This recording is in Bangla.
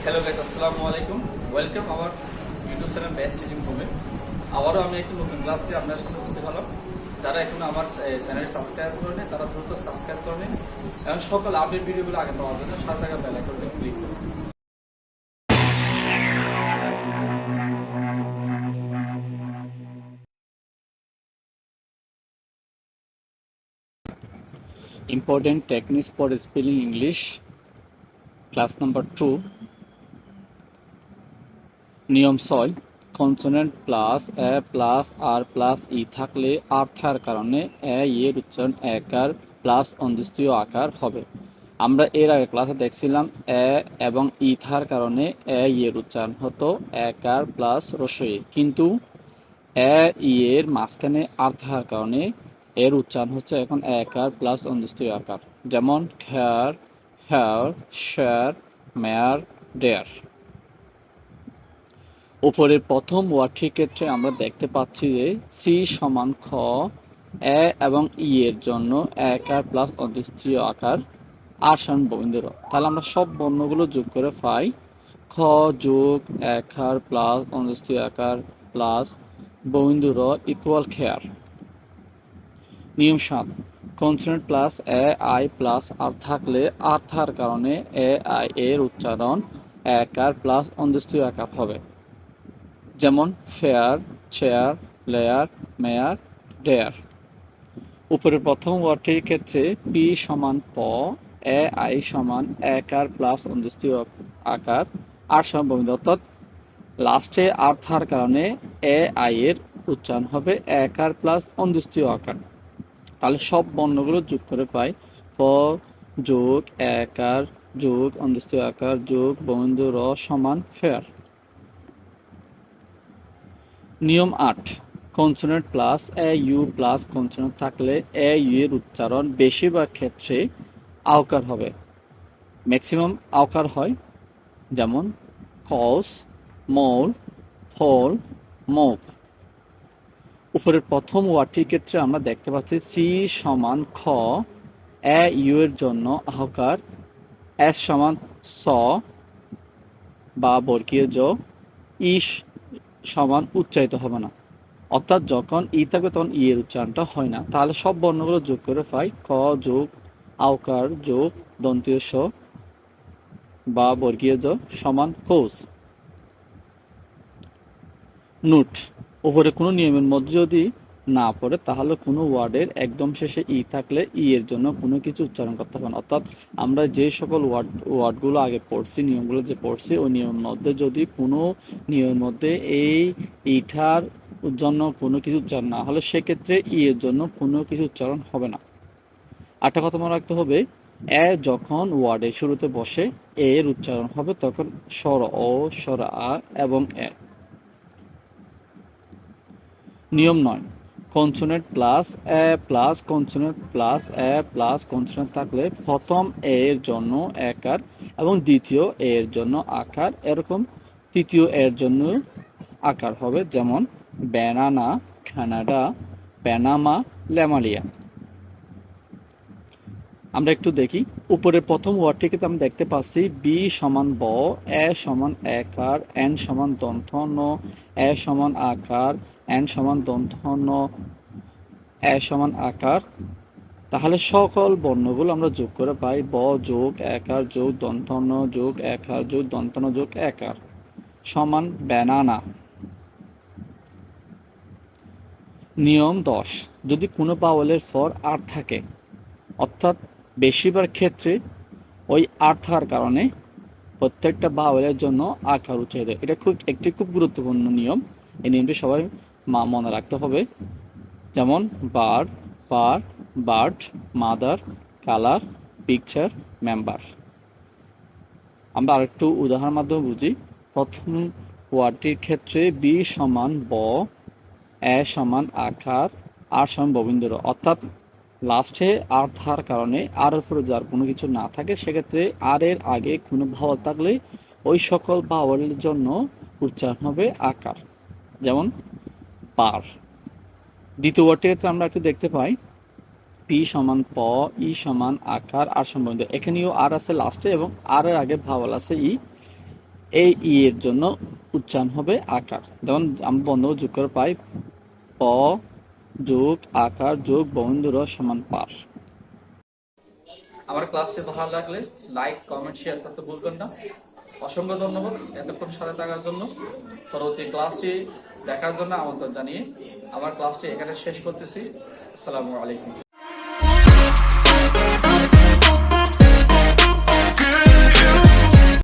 হ্যালো গাইস, আসসালামু আলাইকুম। Welcome our YouTube channel best teaching রুমে। আবারও আমি একটি নতুন ক্লাস দিয়ে আপনার সাথে উপস্থিত হলাম। যারা এখন আমার চ্যানেল সাবস্ক্রাইব করে নেয় তারা দ্রুত সাবস্ক্রাইব করে নিন এবং সকল আপডেট ভিডিওগুলো আগে পাওয়ার জন্য সাথে থাকা বেল আইকনটি ক্লিক করুন। Important techniques for spelling English, class number 2. নিয়ম 6, কনসোনেন্ট প্লাস এ প্লাস আর প্লাস ই থাকলে আর থাকার কারণে এর উচ্চারণ একার প্লাস অন্ত্যেষ্টিয় আকার হবে। আমরা এর আগে ক্লাসে দেখছিলাম এ এবং ই থাকার কারণে এর উচ্চারণ হতো একার প্লাস রস্বই, কিন্তু ই এর মাঝখানে আর থাকার কারণে এর উচ্চারণ হচ্ছে এখন একার প্লাস অন্ত্যেষ্টিয় আকার, যেমন খেয়ার, হেয়ার, শেয়ার, মেয়ার, ডেয়ার। উপরের প্রথম ওয়ার্ডটির ক্ষেত্রে আমরা দেখতে পাচ্ছি যে সি সমান খ, এ এবং ই এর জন্য একার প্লাস অন্ত্যেষ্টিয় আকার আর সমান ববিন্দ র। তাহলে আমরা সব বর্ণগুলো যোগ করে পাই খ যোগ একার প্লাস অন্ত্যেষ্টিয় আকার প্লাস ববিন্দ র ইকুয়াল খেয়ার। নিয়ম 7, consonant plus A I plus R থাকলে আর থাকার কারণে এ আই এর উচ্চারণ একার প্লাস অন্ত্যেষ্টিয় আকার হবে, যেমন ফেয়ার, চেয়ার, লেয়ার, মেয়ার, ডেয়ার। উপরের প্রথম ওয়ার্ডটির ক্ষেত্রে পি সমান প, এ আই সমান একার প্লাস অন্ত্যেষ্টিয় আকার আর সমান ববিন্দ, অর্থাৎ লাস্টে আর থাকার কারণে এ আই এর উচ্চারণ হবে একার প্লাস অন্ত্যেষ্টিয় আকার। তাহলে সব বর্ণগুলো যোগ করে পাই প যোগ একার যোগ অন্ত্যেষ্টিয় আকার যোগ ববিন্দ র সমান ফেয়ার। নিয়ম 8, consonant plus A you plus consonant থাকলে এ ইউ এর উচ্চারণ বেশিরভাগ ক্ষেত্রে আওকার হবে, ম্যাক্সিমাম আওকার হয়, যেমন কস, মৌল, ফল, মৌক। উপরের প্রথম ওয়ার্ডটির ক্ষেত্রে আমরা দেখতে পাচ্ছি সি সমান খ, এ ইউ এর জন্য আহকার, এস সমান স বা বর্গীয় জ, ইস সমান উচ্চারিত হবে না, অর্থাৎ যখন ই থাকবে তখন ই এর উচ্চারণটা হয় না। তাহলে সব বর্ণগুলো যোগ করে পাই ক যোগ আওকার যোগ দন্তীয় স বা বর্গীয় জ সমান কৌস। নোট, উপরে কোনো নিয়মের মধ্যে যদি না পড়ে তাহলে কোনো ওয়ার্ডের একদম শেষে ই থাকলে ই এর জন্য কোনো কিছু উচ্চারণ করতে হবে না, অর্থাৎ আমরা যে সকল ওয়ার্ডগুলো আগে পড়ছি, নিয়মগুলো যে পড়ছি, ওই নিয়মের মধ্যে যদি কোনো নিয়মের মধ্যে এই ইটার জন্য কোনো কিছু উচ্চারণ না হলে সেক্ষেত্রে ই এর জন্য কোনো কিছু উচ্চারণ হবে না। একটা কথা মনে রাখতে হবে, এ যখন ওয়ার্ডের শুরুতে বসে এর উচ্চারণ হবে তখন স্বর অ, স্বর আ এবং এ। নিয়ম 9, কনসোনেন্ট প্লাস এ প্লাস কনসোনেন্ট প্লাস এ প্লাস কনসোনেন্ট থাকলে প্রথম এর জন্য একার এবং দ্বিতীয় এর জন্য আকার, এরকম তৃতীয় এর জন্য আকার হবে, যেমন ব্যানানা, কানাডা, প্যানামা, লেমালিয়া। আমরা একটু দেখি, উপরের প্রথম ওয়ার্ডটিকে আমরা দেখতে পাচ্ছি বি সমান ব, এ সমান একার, এন সমান দন্থ ন, এ সমান আকার, এন সমান দন্থ ন, এ সমান আকার। তাহলে সকল বর্ণগুলো আমরা যোগ করে পাই ব যোগ একার যোগ দন্থ ন যোগ একার যোগ দন্থ ন যোগ একার সমান ব্যানানা। নিয়ম 10, যদি কোনো ভাওয়েলের পর আর থাকে, অর্থাৎ বেশিরভাগ ক্ষেত্রে ওই আর থাকার কারণে প্রত্যেকটা ভাওয়েলের জন্য আকার উচ্চারিত, এটা একটি খুব গুরুত্বপূর্ণ নিয়ম। এই নিয়মটি সবাই মনে রাখতে হবে, যেমন bird, bar, bird, mother, colour, picture, member. আমরা আরেকটু উদাহরণের মাধ্যমে বুঝি। প্রথম ওয়ার্ডটির ক্ষেত্রে বি সমান ব, এ সমান আকার, আর সমান ববিন্দ র, অর্থাৎ লাস্টে আর থাকার কারণে আর এর উপরে যার কোনো কিছু না থাকে সেক্ষেত্রে আর এর আগে কোনো ভাওয়াল থাকলে ওই সকল ভাওয়ালের জন্য উচ্চারণ হবে আকার, যেমন পার। দ্বিতীয় ওয়ার্ডটির ক্ষেত্রে আমরা একটু দেখতে পাই পি সমান প, ই সমান আকার, আর সমান ববিন্দ। এখানেও আর আছে লাস্টে এবং আর এর আগে ভাওয়াল আছে ই। এই ই এর জন্য উচ্চারণ হবে আকার। যেমন আমরা বন্ধ যোগ করে পাই প যোগ আকার যোগ বন্ধুর সমান পার। আমার ক্লাসে ভালো লাগলে লাইক কমেন্ট শেয়ার করতে ভুলবেন না। অসংখ্য ধন্যবাদ এতক্ষণ সাথে থাকার জন্য। পরবর্তী ক্লাসটি দেখার জন্য আমন্ত্রণ জানিয়ে আমার ক্লাসটি এখানে শেষ করতেছি। আসসালামু আলাইকুম।